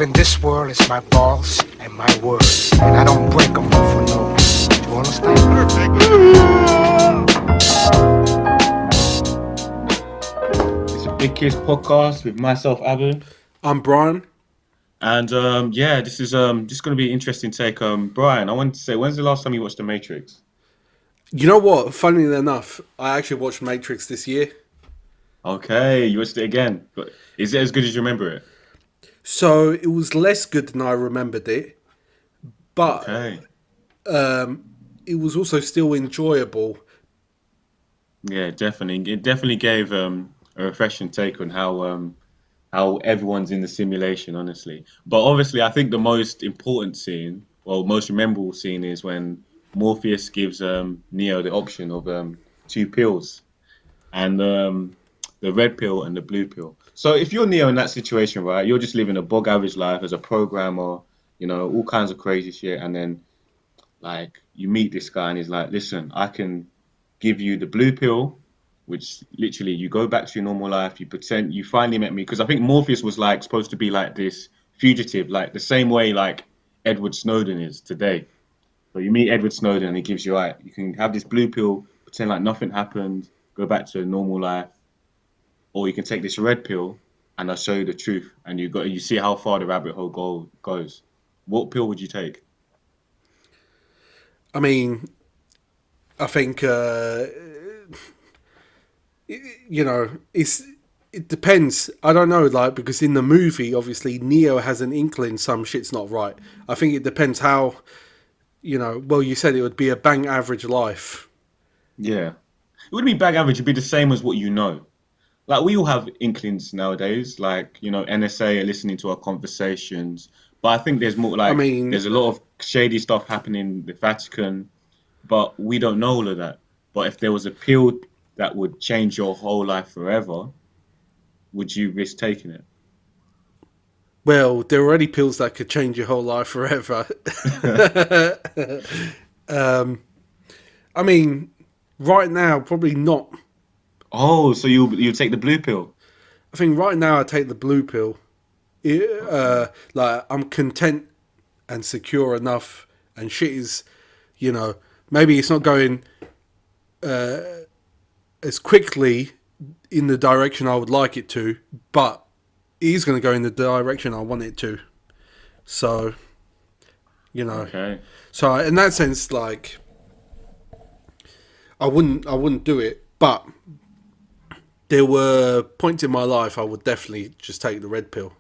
in this world is my balls and my word. And I don't break them for no. Do you understand? It's a Big KIZ podcast with myself, Abu. I'm Brian. And this is just going to be an interesting take. Brian, I wanted to say, when's the last time you watched The Matrix? You know what? Funnily enough, I actually watched Matrix this year. Okay, you watched it again. But is it as good as you remember it? So it was less good than I remembered it, but Okay. it was also still enjoyable. Yeah, definitely. It definitely gave a refreshing take on how everyone's in the simulation, honestly. But obviously, I think the most important scene, or most memorable scene, is when Morpheus gives Neo the option of two pills, and the red pill and the blue pill. So if you're Neo in that situation, right, you're just living a bog average life as a programmer, all kinds of crazy shit, and then like you meet this guy and he's like, listen, I can give you the blue pill, which literally you go back to your normal life, you pretend you finally met me. Because I think Morpheus was like supposed to be like this fugitive, like the same way like Edward Snowden is today. So you meet Edward Snowden and he gives you, right, you can have this blue pill, pretend like nothing happened, go back to a normal life, or you can take this red pill and I'll show you the truth, and you see how far the rabbit hole goes. What pill would you take? I mean, I think it depends. I don't know, like, because in the movie, obviously, Neo has an inkling some shit's not right. I think it depends how, well, you said it would be a bang average life. Yeah. It wouldn't be bang average, it'd be the same as what you know. Like we all have inklings nowadays, like, NSA are listening to our conversations. But I think there's more I like mean, there's a lot of shady stuff happening in the Vatican, but we don't know all of that. But if there was a pill that would change your whole life forever, would you risk taking it? well, there are already pills that could change your whole life forever. I mean, right now, probably not. Oh, so you take the blue pill? I think right now I take the blue pill. Okay. Like I'm content and secure enough, and shit is, maybe it's not going as quickly in the direction I would like it to, but it is going to go in the direction I want it to. So, you know, Okay. so in that sense, like I wouldn't do it, but there were points in my life I would definitely just take the red pill.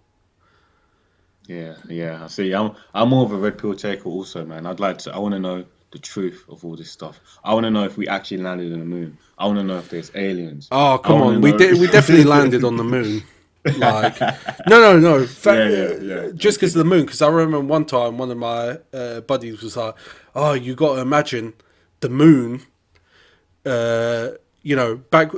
Yeah. I see. I'm more of a red pill taker also, man. I want to know the truth of all this stuff. I want to know if we actually landed on the moon. I want to know if there's aliens. Oh, I come want to on. We know. did. We definitely landed on the moon. Like, no. Yeah. Just because of the moon. Because I remember one time one of my buddies was like, "Oh, you got to imagine the moon. Back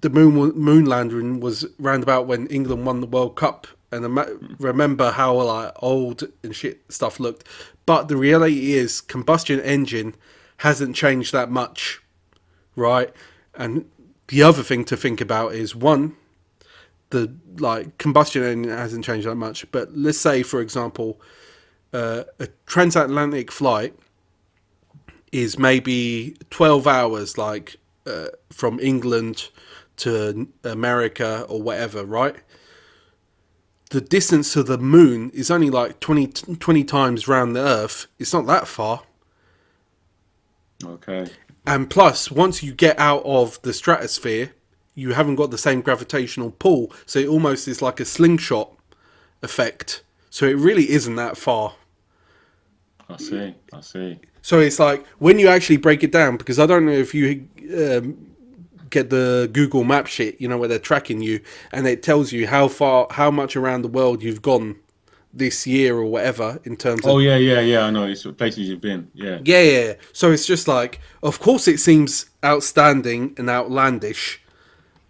the moon landing was round about when England won the World Cup, and remember how like old and shit stuff looked. But the reality is, combustion engine hasn't changed that much, right? And the other thing to think about is one, the like combustion engine hasn't changed that much. But let's say, for example, a transatlantic flight is maybe 12 hours, like from England to America or whatever, right? The distance to the moon is only like 20 times round the Earth. It's not that far. Okay. And plus, once you get out of the stratosphere, you haven't got the same gravitational pull. So it almost is like a slingshot effect. So it really isn't that far. I see. So it's like, when you actually break it down, because I don't know if you get the Google Map shit, where they're tracking you, and it tells you how much around the world you've gone this year or whatever in terms Oh of. yeah. I know. It's places you've been. Yeah. Yeah. So it's just like, of course it seems outstanding and outlandish,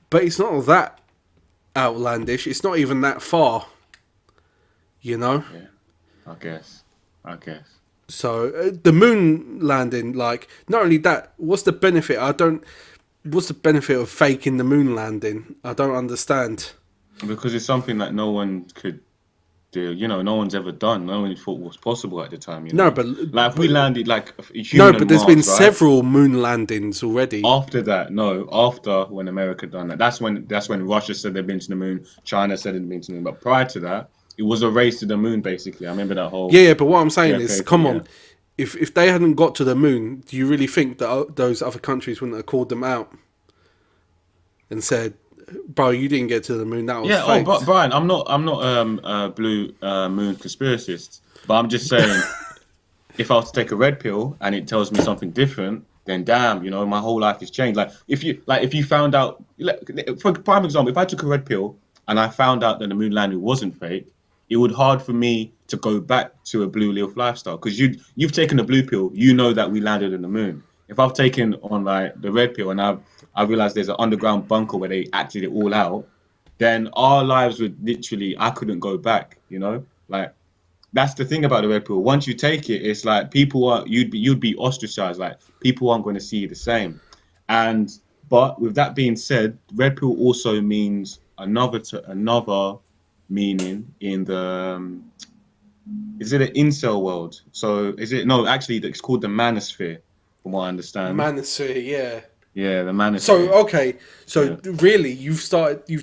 but it's not that outlandish. It's not even that far, you know? Yeah. I guess. So the moon landing, like, not only that, what's the benefit? What's the benefit of faking the moon landing? I don't understand. Because it's something that no one could no one's ever done. No one thought was possible at the time. No, but Like if we landed like a no, human but on there's been Mars, right? several moon landings already. After that, no, after when America done that, that's when Russia said they've been to the moon, China said they've been to the moon. But prior to that, it was a race to the moon, basically. I remember that whole Yeah, but what I'm saying is, JFK come thing, on, yeah. if they hadn't got to the moon, do you really think that those other countries wouldn't have called them out and said, "Bro, you didn't get to the moon. That was Yeah. Oh, but faked." Brian, I'm not a blue moon conspiracist, but I'm just saying, if I was to take a red pill and it tells me something different, then damn, my whole life has changed. Like if you found out, for prime example, if I took a red pill and I found out that the moon landing wasn't fake, it would hard for me to go back to a blue leaf lifestyle because you've taken a blue pill, you know that we landed in the moon. If I've taken on like the red pill and I realized there's an underground bunker where they acted it all out, then our lives would literally I couldn't go back. Like that's the thing about the red pill. Once you take it, it's like people are you'd be ostracized. Like people aren't going to see you the same. And but with that being said, red pill also means another meaning in the is it an incel world? So is it no? Actually, it's called the manosphere, from what I understand. Manosphere, yeah. Yeah, the So manosphere. okay, Yeah, so really, you've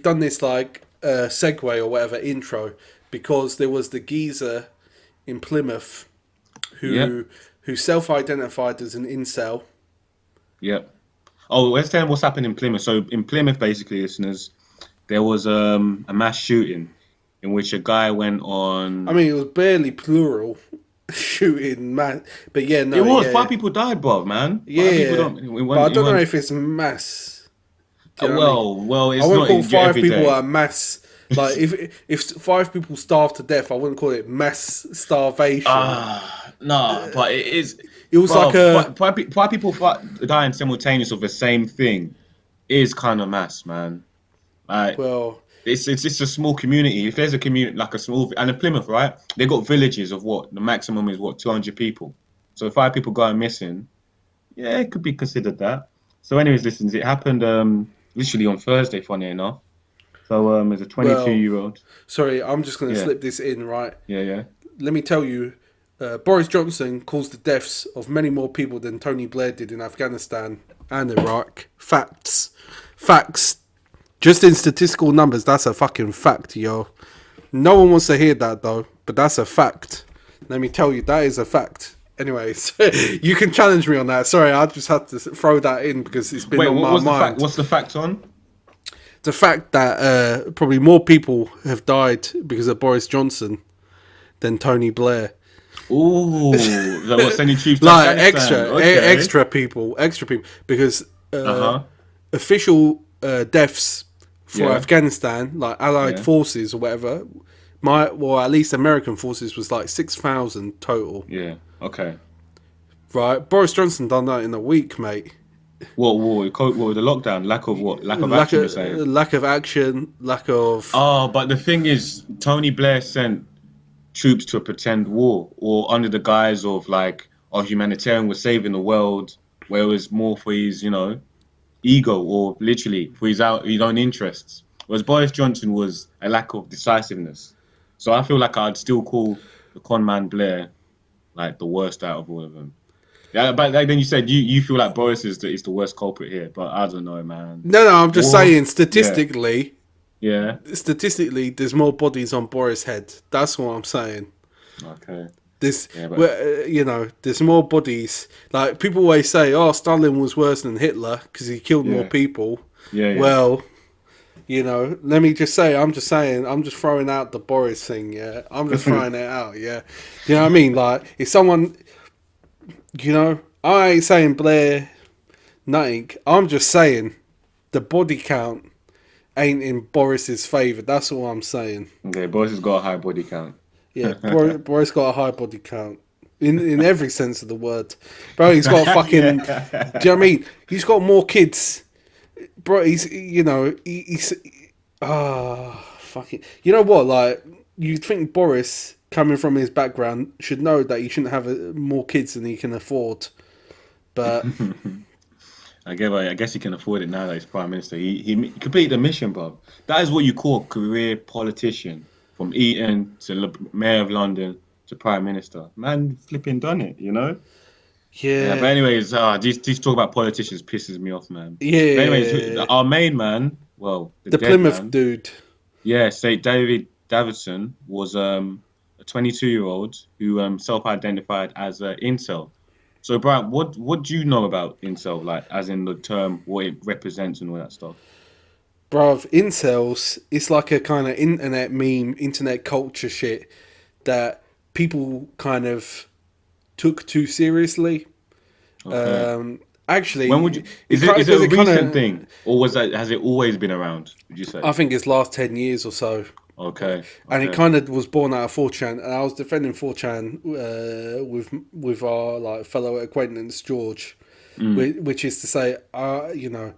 done this like segue or whatever intro because there was the geezer in Plymouth yeah, who self-identified as an incel. yeah. Oh, let's tell them what's happened in Plymouth. So in Plymouth, basically, listeners, there was a mass shooting in which a guy went I on. mean, it was barely plural shooting, man. But yeah, It no, was five yeah, people died, bruv, man. Five people yeah. don't. It But I wasn't. It don't know wasn't if it's mass. Do you know what I mean? well, I it's wouldn't not call five every people day. a mass. Like if five people starve to death, I wouldn't call it mass starvation. Nah, but it is, It was like bro. a Five people dying simultaneous of the same thing is kind of mass, man. Like well, it's just a small community. If there's a community like a small and in Plymouth, right? They got villages of what the maximum is what 200 people. So if five people going missing, yeah, it could be considered that. So, anyways, listen, it happened literally on Thursday. Funny enough. So there's a 22 well. year old. Sorry, I'm just going to Yeah, slip this in. Right, yeah, yeah. let me tell you. Boris Johnson caused the deaths of many more people than Tony Blair did in Afghanistan and Iraq. Facts. Facts. Just in statistical numbers, that's a fucking fact, yo. No one wants to hear that, though, but that's a fact. Let me tell you, that is a fact. Anyways, you can challenge me on that. Sorry, I just had to throw that in because it's been Wait, on what my was the fact? mind. What's the fact on? The fact that probably more people have died because of Boris Johnson than Tony Blair. Ooh, that was sending troops to Like Afghanistan. Okay. extra people, because Uh-huh. official deaths for Yeah. Afghanistan, like Allied Yeah. forces or whatever, at least American forces was like 6,000 total. Yeah. Okay. Right, Boris Johnson done that in a week, mate. What, the lockdown? Lack of what? Lack of action, you're saying? Lack of action, lack of Oh, but the thing is, Tony Blair sent troops to a pretend war, or under the guise of like, oh, humanitarian was saving the world, where it was more for his, ego, or literally for his own interests. Whereas Boris Johnson was a lack of decisiveness. So I feel like I'd still call the con man Blair like the worst out of all of them. Yeah, but like, then you said you feel like Boris is the worst culprit here, but I don't know, man. no. I'm just War, saying, yeah, yeah, statistically, there's more bodies on Boris' head. That's what I'm saying. okay, This, yeah, but there's more bodies. Like people always say, "Oh, Stalin was worse than Hitler because he killed more yeah, people." yeah, yeah. Well, let me just say, I'm just saying, I'm just throwing out the Boris thing. Yeah, I'm just throwing it out. Yeah, you know what I mean? Like if someone, I ain't saying Blair nothing. I'm just saying the body count ain't in Boris's favour. That's all I'm saying. Okay, Boris has got a high body count. Yeah, Boris got a high body count in every sense of the word, bro. He's got fucking. Do you Yeah. know what I mean? He's got more kids, bro. He's fucking. You know what? Like you'd think Boris, coming from his background, should know that he shouldn't have more kids than he can afford, but I guess he can afford it now that he's prime minister. He completed the mission, bro. That is what you call a career politician. from Eton to Mayor of London to Prime Minister. Man, flipping done it, you know. Yeah, but Yeah, anyways, these talk about politicians pisses me off, man. But anyways, yeah. our main man, well, the The dead Plymouth man, dude. yeah, say David Davison was a 22-year-old who self-identified as an incel. So, Brian, what do you know about incel, like as in the term, what it represents and all that stuff? Bruv, incels, it's like a kind of internet meme, internet culture shit that people kind of took too seriously. Okay. When would Actually, you, is it is it because a it kind recent of, thing or has it always been around, would you say? I think it's last 10 years or so. Okay, And it okay. kind of was born out of 4chan. And I was defending 4chan with our like fellow acquaintance, George, Mm, which is to say, you know,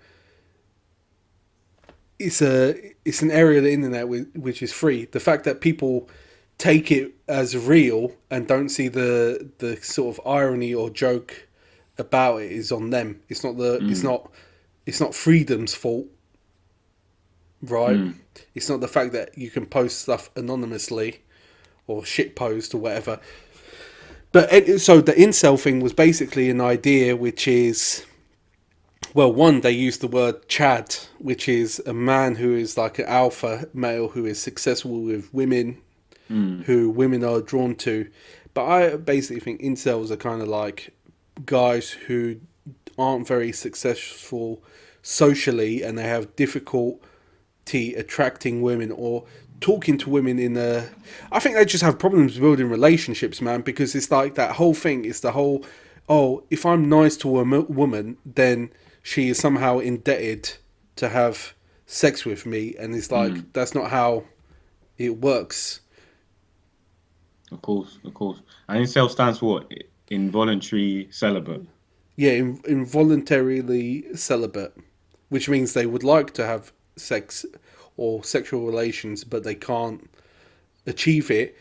it's an area of the internet which is free. The fact that people take it as real and don't see the sort of irony or joke about it is on them. mm, It's not freedom's fault, right? mm. It's not the fact that you can post stuff anonymously or shit post or whatever. But so the incel thing was basically an idea which is, well, one, they use the word Chad, which is a man who is like an alpha male who is successful with women, who women are drawn to. But I basically think incels are kind of like guys who aren't very successful socially and they have difficulty attracting women or talking to women in a. I think they just have problems building relationships, man, because it's like that whole thing is the whole, oh, if I'm nice to a woman, then she is somehow indebted to have sex with me, and it's like that's not how it works. Of course, of course. And incel stands for what? Involuntary celibate. Yeah, involuntarily celibate, which means they would like to have sex or sexual relations, but they can't achieve it.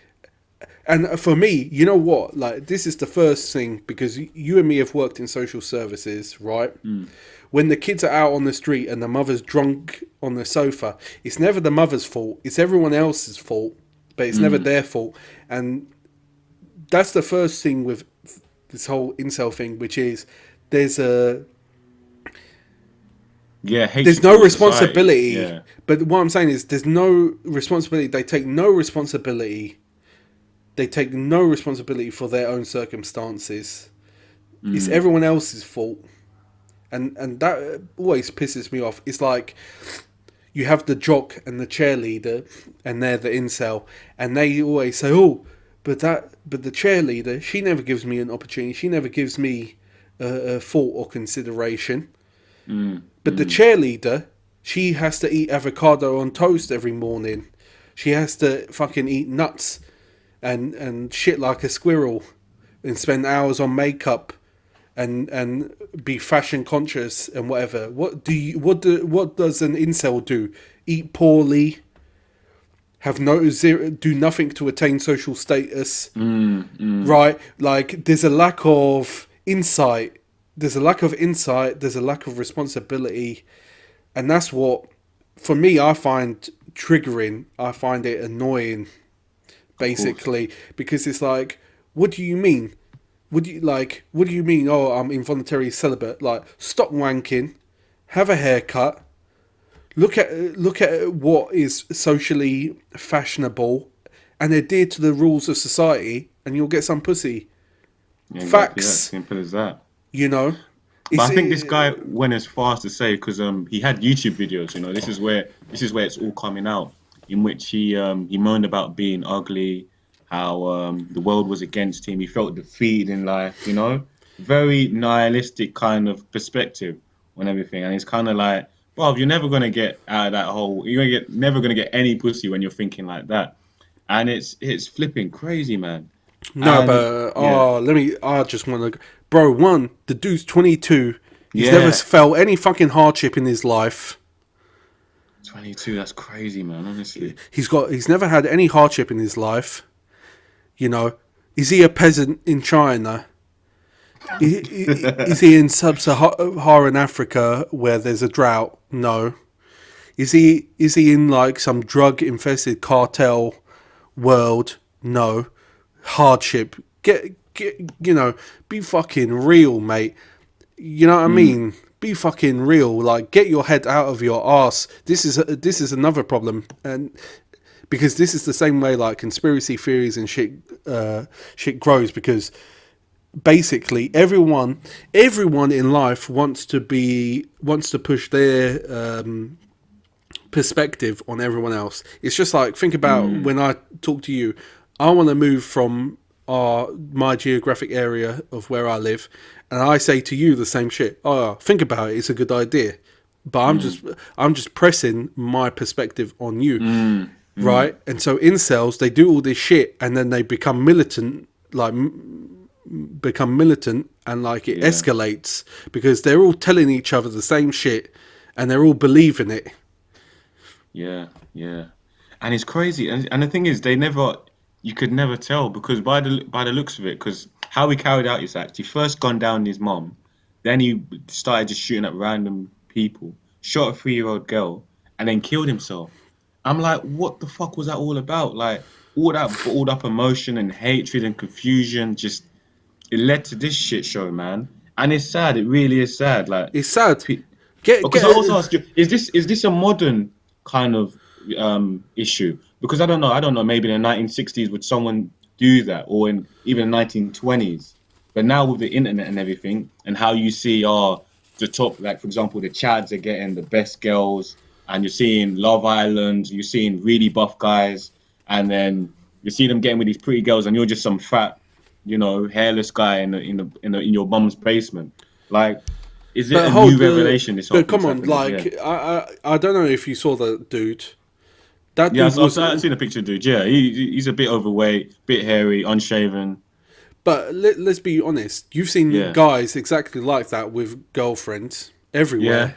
And for me, you know what? Like, this is the first thing because you and me have worked in social services, right? When the kids are out on the street and the mother's drunk on the sofa, it's never the mother's fault. It's everyone else's fault, but it's never their fault. And that's the first thing with this whole incel thing, which is there's a Yeah, there's hatred no towards society. responsibility. Yeah. But what I'm saying is there's no responsibility. They take no responsibility. They take no responsibility for their own circumstances. It's everyone else's fault. And that always pisses me off. It's like you have the jock and the cheerleader, and they're the incel, and they always say, "Oh, but the cheerleader, she never gives me an opportunity. She never gives me a thought or consideration. But the cheerleader, she has to eat avocado on toast every morning. She has to fucking eat nuts and shit like a squirrel, and spend hours on makeup." And be fashion conscious and whatever. What does an incel do? Eat poorly, have no zero, do nothing to attain social status, right? Like there's a lack of insight. There's a lack of insight. There's a lack of responsibility, and that's what, for me, I find triggering. I find it annoying, basically, because it's like, what do you mean? What do you mean? Oh, I'm involuntary celibate. Like, stop wanking, have a haircut, look at what is socially fashionable, and adhere to the rules of society, and you'll get some pussy. Yeah, exactly that. Facts, Simple as that. you know. But It's I think this guy went as far as to say because he had YouTube videos. You know, this is where it's all coming out, in which he moaned about being ugly, how the world was against him. He felt defeated in life. You know, very nihilistic kind of perspective on everything. And it's kind of like, bro, you're never gonna get out of that hole. Never gonna get any pussy when you're thinking like that. And it's flipping crazy, man. No, And but yeah, I just want to, bro. One, the dude's 22. He's never yeah, felt any fucking hardship in his life. 22. That's crazy, man. Honestly. He's never had any hardship in his life. You know, is he a peasant in China? Is he in sub-Saharan Africa where there's a drought? No. Is he in like some drug-infested cartel world, no. Hardship, get, be fucking real, mate. You know what I mean? Be fucking real. Like, get your head out of your ass. This is another problem, and because this is the same way like conspiracy theories and shit grows, because basically everyone in life wants to push their perspective on everyone else. It's just like, think about when I talk to you, I want to move from my geographic area of where I live, and I say to you the same shit. Oh, think about it, it's a good idea. But I'm just pressing my perspective on you. Right? And so incels, they do all this shit and then they become militant, and like it escalates because they're all telling each other the same shit and they're all believing it. Yeah, yeah, and it's crazy. And the thing is, you could never tell because by the looks of it, because how he carried out his act, he first gunned down his mom, then he started just shooting at random people, shot a 3-year-old girl, and then killed himself. I'm like, what the fuck was that all about? Like all that bottled up emotion and hatred and confusion, just it led to this shit show, man. And it's sad. It really is sad. Like, It's sad. pe- Get because get I also asked you, is this a modern kind of issue? Because I don't know. Maybe in the 1960s would someone do that, or in even the 1920s. But now with the internet and everything, and how you see the top, like for example, the Chads are getting the best girls, and you're seeing Love Island, you're seeing really buff guys, and then you see them getting with these pretty girls, and you're just some fat, hairless guy in your mum's basement. Like, is it But a new hold, revelation? This whole but thing's come on, happening. Yeah, like I don't know if you saw that dude. That yeah. dude was, I've seen a picture, dude. Yeah, he's a bit overweight, bit hairy, unshaven. but let's be honest. You've seen Yeah, guys exactly like that with girlfriends yeah, everywhere,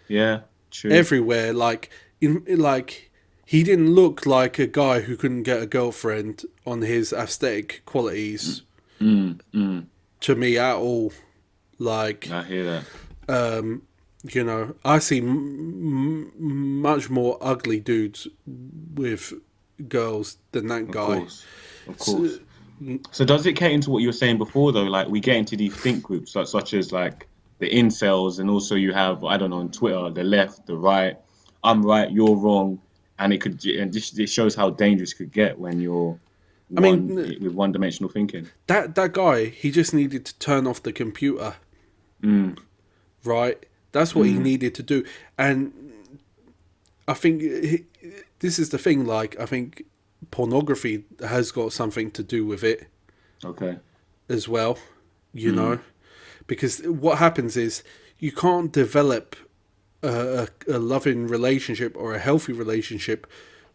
yeah. True. everywhere. Like he didn't look like a guy who couldn't get a girlfriend on his aesthetic qualities Mm, mm. to me at all. Like, I hear that. I see much more ugly dudes with girls than that Of guy. course, of So, course. So does it get into what you were saying before though? Like we get into these think groups, like such as like the incels, and also you have I don't know on Twitter, the left, the right. I'm right, you're wrong, and it shows how dangerous it could get when you're I mean, with one-dimensional thinking. that guy, he just needed to turn off the computer, Mm, right? That's what he mm, needed to do. And I think this is the thing, like, I think pornography has got something to do with it okay. as well, you Mm, know? Because what happens is you can't develop a loving relationship or a healthy relationship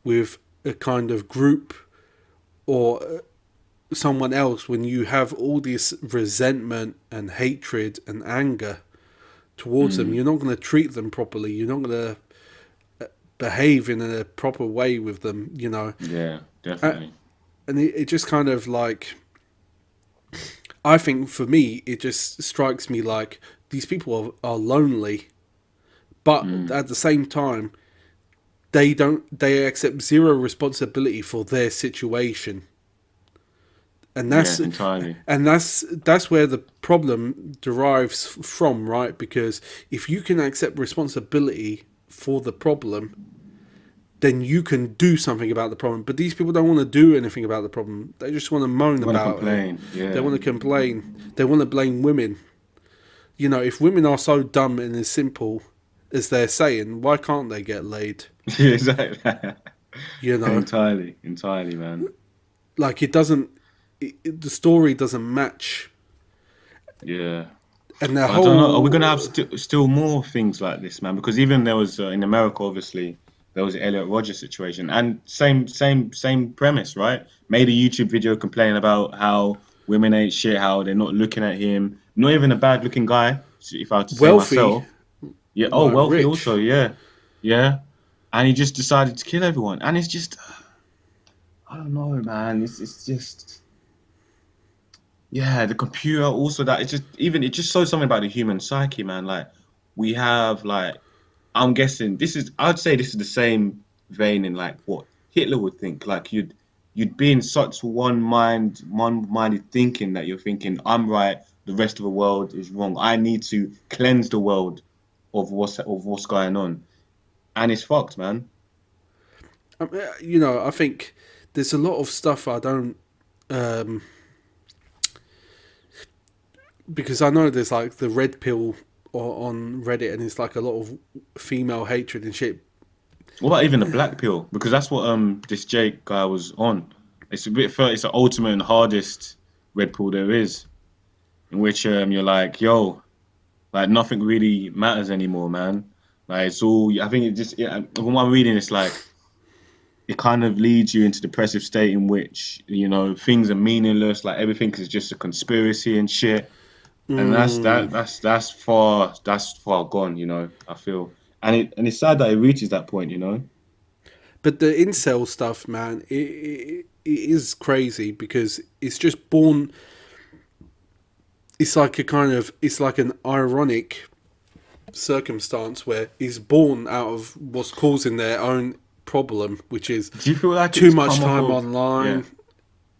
with a kind of group or someone else when you have all this resentment and hatred and anger towards them. mm, You're not going to treat them properly. You're not going to behave in a proper way with them, yeah, Uh, definitely. and it just kind of like, I think for me, it just strikes me like these people are lonely, but Mm, at the same time, they accept zero responsibility for their situation. And yeah, that's entirely. that's where the problem derives from, right? Because if you can accept responsibility for the problem, then you can do something about the problem. But these people don't want to do anything about the problem. They just want to moan You want to about it. complain? They Yeah. want to complain. They want to blame women. If women are so dumb and as simple as they're saying, why can't they get laid? Yeah, exactly. You know, Entirely, man. like it doesn't. The story doesn't match, Yeah. and the But I don't know. Are we gonna have whole. still more things like this, man? Because even there was in America, obviously, there was the Elliot Rodgers situation, and same premise, right? Made a YouTube video complaining about how women ain't shit, how they're not looking at him. Not even a bad looking guy, if I were to say Wealthy, myself. Yeah. Oh, like wealthy also. rich. Yeah. Yeah. And he just decided to kill everyone, and it's just I don't know, man. It's just. Yeah, the computer also that it just shows something about the human psyche, man. Like we have like I'm guessing I'd say this is the same vein in like what Hitler would think. Like you'd be in such one-minded thinking that you're thinking, I'm right, the rest of the world is wrong. I need to cleanse the world of what's going on, and it's fucked, man. I think there's a lot of stuff I don't, um, because I know there's like the red pill on Reddit, and it's like a lot of female hatred and shit. What about even the black pill? Because that's what this Jake guy was on. It's the ultimate and hardest red pill there is, in which you're like, yo, like nothing really matters anymore, man. Like it's all. I think it just. When I'm reading, it's like it kind of leads you into depressive state in which things are meaningless. Like everything is just a conspiracy and shit. And that's far gone. I feel, and it's sad that it reaches that point. But the incel stuff, man, it is crazy because it's just born. It's like it's like an ironic circumstance where it's born out of what's causing their own problem, which is Do you feel like too it's much come time off of? Yeah. online.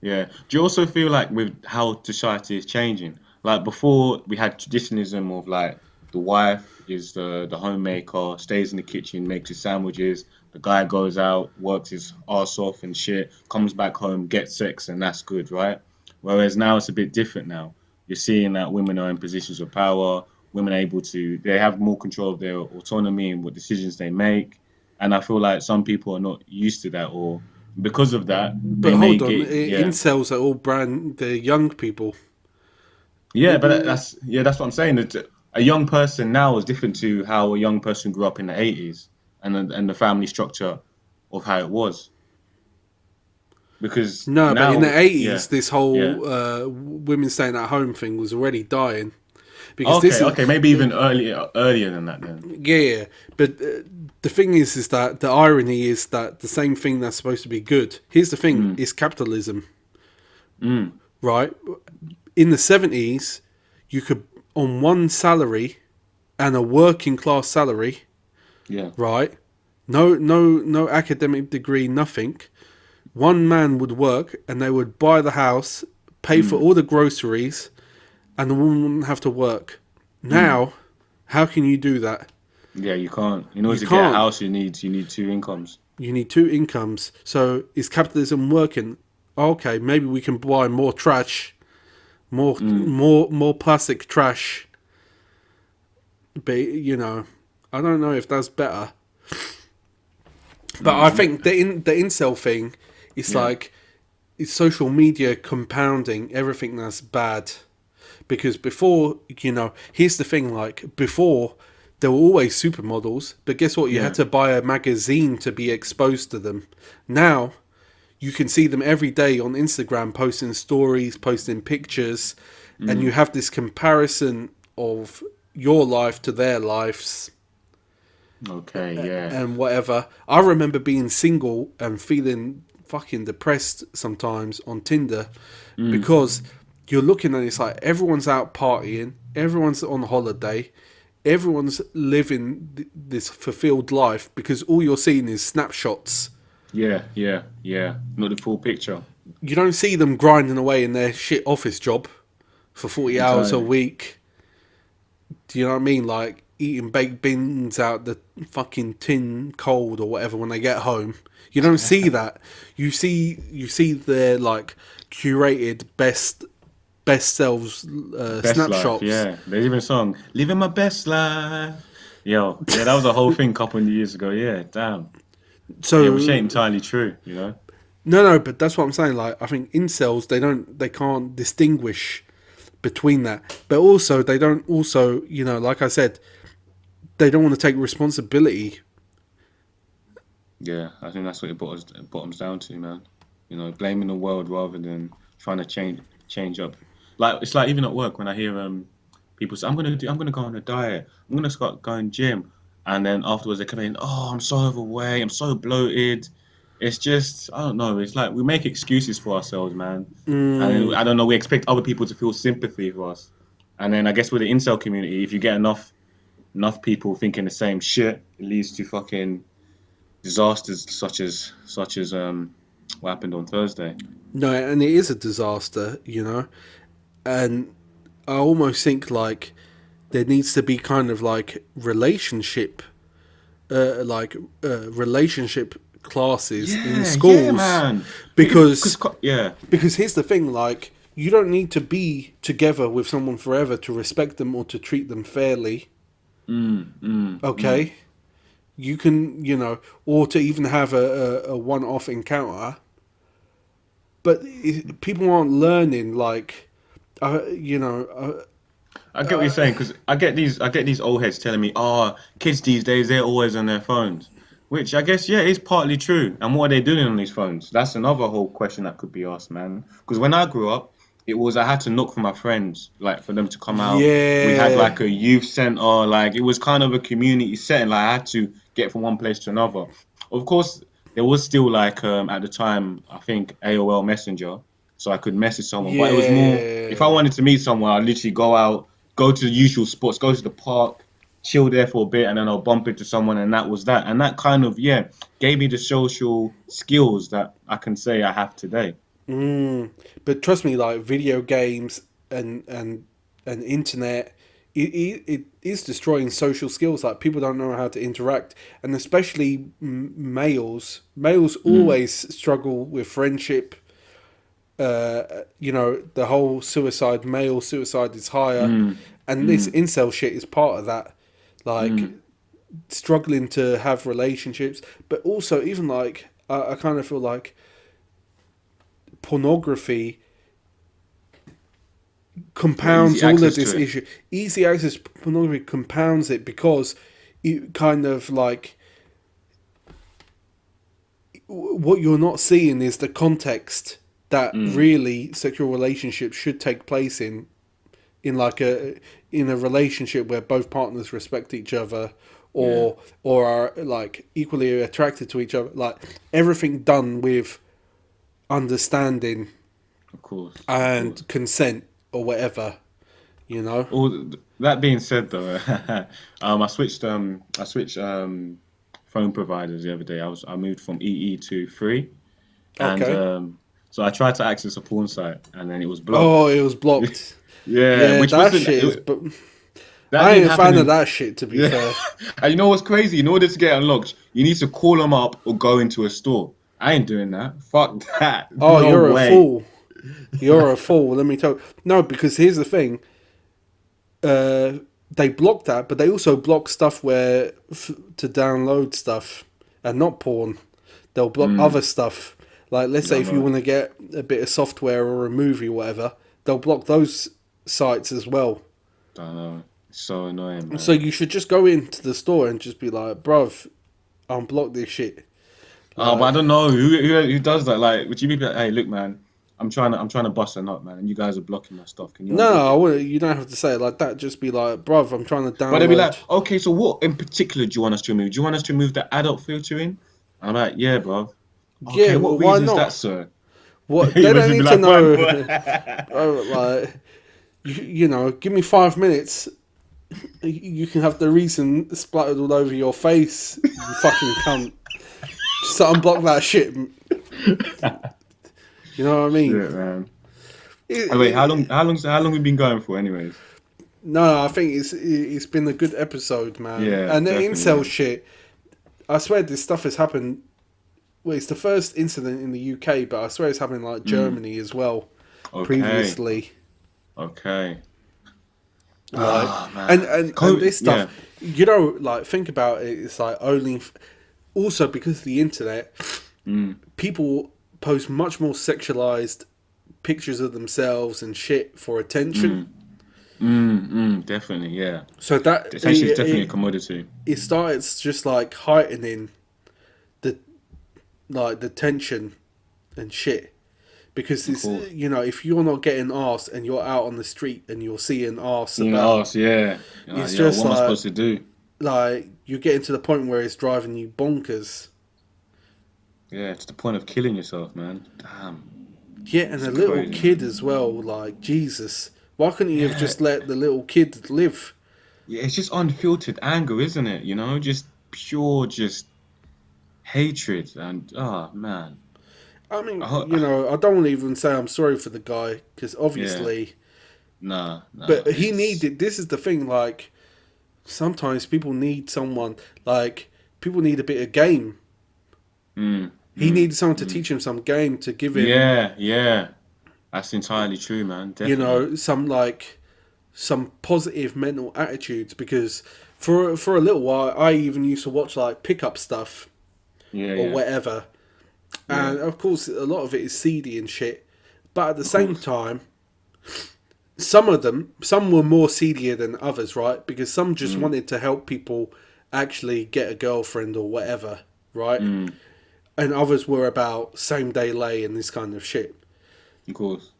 Yeah. Do you also feel like with how society is changing? Like before, we had traditionalism of like the wife is the homemaker, stays in the kitchen, makes his sandwiches. The guy goes out, works his arse off and shit, comes back home, gets sex, and that's good, right? Whereas now it's a bit different now. You're seeing that women are in positions of power, women are they have more control of their autonomy and what decisions they make. And I feel like some people are not used to that, or because of that, they But may hold on, get, yeah. incels are all they're young people. Yeah, but that's what I'm saying. That a young person now is different to how a young person grew up in the 80s and the family structure of how it was. Because No, but in now, the yeah, 80s, this yeah. whole women staying at home thing was already dying. Because this Okay, is, okay, maybe even earlier than that then. yeah, but the thing is that the irony is that the same thing that's supposed to be good. Here's the thing: Mm, is capitalism, mm, right? In the 70s, you could on one salary and a working class salary, yeah. right? No academic degree, nothing. One man would work, and they would buy the house, pay for Mm, all the groceries, and the woman wouldn't have to work. mm. Now, how can you do that? Yeah, you can't. In order You to get a can't. house, you need two incomes. You need two incomes. So is capitalism working? Okay, maybe we can buy more trash, Mm, more plastic trash. But I don't know if that's better. But I mm, think the incel thing is yeah. like it's social media compounding everything that's bad. Because before, here's the thing: like before, there were always supermodels, but guess what? You had Yeah. to buy a magazine to be exposed to them. Now you can see them every day on Instagram, posting stories, posting pictures, and you Mm, have this comparison of your life to their lives okay, yeah. and whatever. I remember being single and feeling fucking depressed sometimes on Tinder Mm, because you're looking and it's like everyone's out partying, everyone's on holiday, everyone's living this fulfilled life because all you're seeing is snapshots. yeah, yeah, yeah. Not the full picture. You don't see them grinding away in their shit office job for 40 hours a Entirely. week. Do you know what I mean? Like eating baked beans out the fucking tin cold or whatever when they get home. You don't see that. You see their like curated best selves Best life, snapshots. yeah. There's even a song, Living My Best Life. Yo, yeah, that was a whole thing a couple of years ago. Yeah, damn. Yeah, which ain't So entirely true. no, but that's what I'm saying. Like I think incels they can't distinguish between that, but also they don't also like I said they don't want to take responsibility. Yeah, I think that's what it bottoms down to, man. Blaming the world rather than trying to change up. Like it's like even at work when I hear people say, I'm gonna go on a diet, I'm gonna start going gym, and then afterwards they come in, oh, I'm so overweight, I'm so bloated. It's just I don't know. It's like we make excuses for ourselves, man. And then, Mm, I don't know. We expect other people to feel sympathy for us, and then I guess with the incel community, if you get enough people thinking the same shit, it leads to fucking disasters such as what happened on Thursday. No, and it is a disaster, and I almost think like there needs to be kind of like relationship classes in Yeah, schools, man. because Yeah. because here's the thing, like you don't need to be together with someone forever to respect them or to treat them fairly. Okay, you can, or to even have a one-off encounter, but people aren't learning, like, I get what you're saying because I get these old heads telling me, "Oh, kids these days they're always on their phones," which I guess yeah is partly true. And what are they doing on these phones? That's another whole question that could be asked, man. Because when I grew up, it was I had to knock for my friends, like for them to come out. We had yeah, like a youth center, like it was kind of a community setting. Like I had to get from one place to another. Of course, there was still like at the time I think AOL Messenger, so I could message someone. But it was more if I yeah. wanted to meet someone, I'd literally go out, go to the usual spots, go to the park, chill there for a bit, and then I'll bump into someone, and that was that. And that kind of, yeah, gave me the social skills that I can say I have today. But trust me, like video games and internet, it is destroying social skills. Like people don't know how to interact, and especially males. Males Mm, always struggle with friendship. The whole male suicide is higher, mm, and this mm, incel shit is part of that. Like mm. struggling to have relationships, but also even like I kind of feel like pornography What, easy compounds all of access this to it? issue. Easy access pornography compounds it because it kind of like what you're not seeing is the context that Mm, really sexual relationships should take place in like in a relationship where both partners respect each other yeah, or are like equally attracted to each other, like everything done with understanding of course, of course. and consent or whatever, you know. That being said, though, I switched phone providers the other day. I moved from EE to Free, and Okay. so I tried to access a porn site, and then it was Oh, blocked. it was blocked. Yeah, Yeah, which that wasn't shit is. But that I didn't ain't a happen fan of in. that shit. To be Yeah, fair. and you know what's crazy? In order to get unlocked, you need to call them up or go into a store. I ain't doing that. Fuck that. Oh, No you're a way. fool. You're a fool. Let me tell you. No, because here's the thing. Uh, they block that, but they also block stuff where to download stuff and not porn. They'll block other Mm, stuff. Like, let's say I if you know. want to get a bit of software or a movie, or whatever, they'll block those sites as well. I know. It's so annoying, So man. you should just go into the store and just be like, bruv, unblock this shit. Oh, but I Like, don't know who does that. Like, would you be like, hey, look, man, I'm trying to bust a nut, man, and you guys are blocking my stuff. Can you unblock no, I it, wouldn't, please? you don't have to say it like that. Just be like, bruv, I'm trying to But they'd be like, download. okay, so what in particular do you want us to remove? Do you want us to remove the adult filtering? I'm like, yeah, bro. Yeah, Okay, well, what why reason's that, not? sir? What You they must don't just be need to like, fine, boy. know. Bro, like, give me 5 minutes. You can have the reason splattered all over your face. You fucking cunt. Just unblock that shit. You know what I mean? Shit, man. It, Oh, wait, it, how long we been going for, anyways? no, I think it's been a good episode, man. Yeah, And the definitely, incel man. shit. I swear this stuff has happened. Well, it's the first incident in the UK, but I swear it's happened in like Mm, Germany as well okay, previously. okay. Like, Ah, man. and this Yeah. stuff, like think about it. It's like only also because of the internet, Mm, people post much more sexualized pictures of themselves and shit for attention. mm, definitely, yeah. So that Attention is definitely a commodity. it starts just like heightening the the tension and shit. Because Of it's, course. if you're not getting asked and you're out on the street and you're seeing arse You about, know, ask, yeah. it's Yo, just what am I supposed to do? like you're getting to the point where it's driving you bonkers. Yeah, to the point of killing yourself, man. Damn, Yeah, and it's a little crazy, kid man. as well. Like Jesus, why couldn't you have Yeah, just let the little kid live? yeah, it's just unfiltered anger, isn't it? You know, just pure, just hatred, and oh man, I mean, Oh, I don't want to even say I'm sorry for the guy because obviously, nah, but he it's needed. This is the thing. Like sometimes people need someone. Like people need a bit of game. mm, He mm, needed someone to mm. teach him some game to give him, Yeah. That's entirely true, man. Definitely. some some positive mental attitudes. Because for a little while, I even used to watch like pickup stuff or Yeah. whatever, Yeah. and of course a lot of it is seedy and shit. But at the Of same course. time, some were more seedier than others, right? Because some just Mm, wanted to help people actually get a girlfriend or whatever, right? mm, And others were about same day lay and this kind of shit. of course.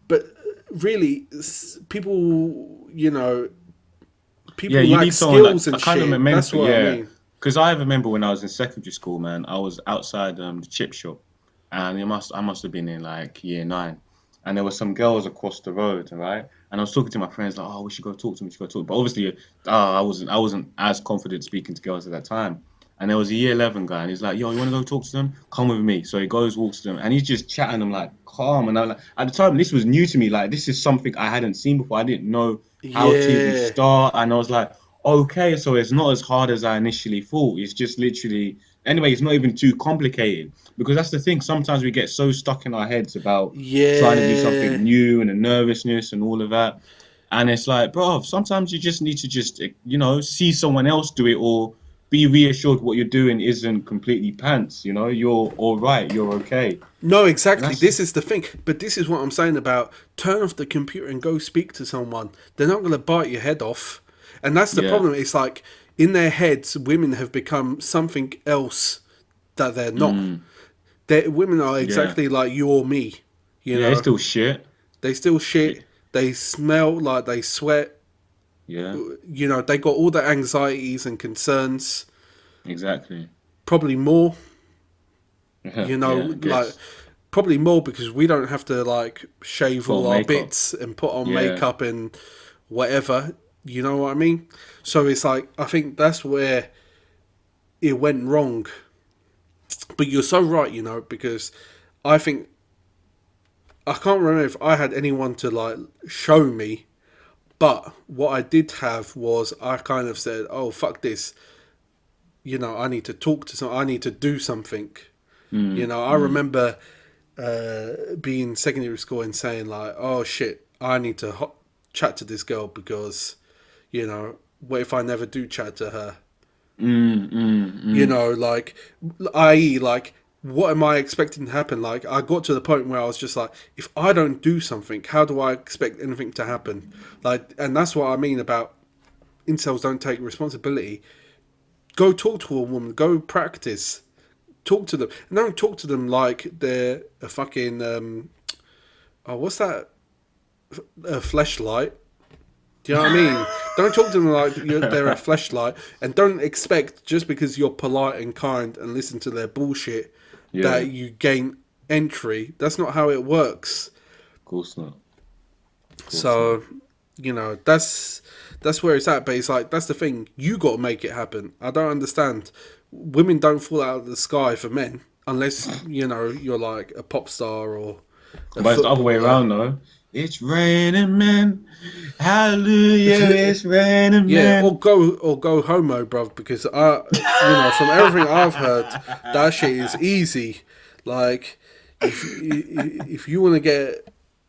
But really, people, Yeah, people you lack need someone like skills a and kind of a shit. That's mentor. what I Yeah, mean. because I remember when I was in secondary school, man, I was outside the chip shop, and I must have been in like year nine, and there were some girls across the road, right? And I was talking to my friends like, oh, we should go talk to them, we should go talk. But obviously, I wasn't as confident speaking to girls at that time. And there was a year 11 guy, and he's like, yo, you want to go talk to them? Come with me. So he goes, walks to them, and he's just chatting them like calm. And I was like, at the time, this was new to me. Like, this is something I hadn't seen before. I didn't know how to even Yeah. start. And I was like, okay, so it's not as hard as I initially thought. It's just literally, anyway, it's not even too complicated. Because that's the thing. Sometimes we get so stuck in our heads about trying to do something Yeah. new and the nervousness and all of that. And it's like, bro, sometimes you just need to just, see someone else do it or be reassured what you're doing isn't completely pants. You're all right. You're okay. No, And exactly. that's, This is the thing. But this is what I'm saying about turn off the computer and go speak to someone. They're not going to bite your head off. And that's the yeah. problem. It's like in their heads, women have become something else that they're not. Mm, Women are yeah. exactly like you or me. You Yeah, it's know, still shit. they still Y- shit. They smell like they sweat. Yeah, They got all the anxieties and concerns. exactly. Probably more. Yeah, I Like guess. probably more because we don't have to like shave Full all our makeup. bits and put on Yeah. makeup and whatever. You know what I mean? So it's like I think that's where it went wrong. But you're so right, because I think I can't remember if I had anyone to like show me, but what I did have was I kind of said, "Oh fuck this," I need to talk to I need to do something. Mm, I mm. remember being in secondary school and saying like, "Oh shit, I need to chat to this girl because, what if I never do chat to her?" Mm, mm, mm. Like, i.e., like, what am I expecting to happen? Like, I got to the point where I was just like, if I don't do something, how do I expect anything to happen? Like, and that's what I mean about incels don't take responsibility. Go talk to a woman. Go practice. Talk to them, and don't talk to them like they're a fucking oh, what's that? A fleshlight. Do you know what I mean? Don't talk to them like they're a fleshlight, and don't expect just because you're polite and kind and listen to their bullshit Yeah, that you gain entry. That's not how it works. of course not. Of course not. So, that's where it's at. But it's like that's the thing. You got to make it happen. I don't understand. Women don't fall out of the sky for men unless you're like a pop star or a But it's the other way footballer. around, though. It's raining men. Hallelujah, it's raining Yeah, men. or go homo, bruv, because from everything I've heard, that shit is easy. Like, if you want to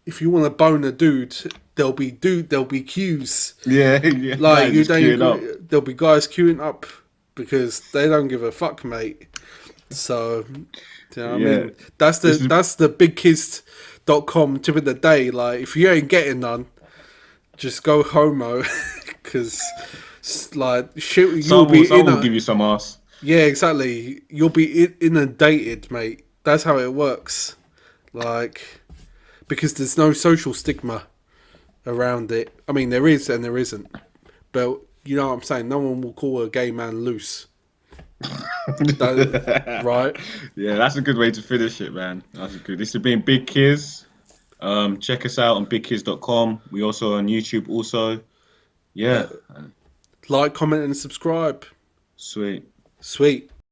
if you want to bone a dude, there'll be queues. Yeah, yeah, Like guys, you just don't, queuing up. there'll be guys queuing up because they don't give a fuck, mate. So, do you know what I Yeah, mean? That's this is the bigkids.com tip of the day. Like, if you ain't getting none, just go homo, because like shit, you'll be someone in will a give you some ass. yeah, exactly. You'll be inundated, mate. That's how it works. Like, because there's no social stigma around it. I mean, there is and there isn't, but you know what I'm saying. No one will call a gay man loose, right? Yeah, that's a good way to finish it, man. That's good. This has been Big Kiz. Check us out on bigkiz.com. We also on YouTube also. Yeah, Like, comment, and subscribe. sweet. Sweet.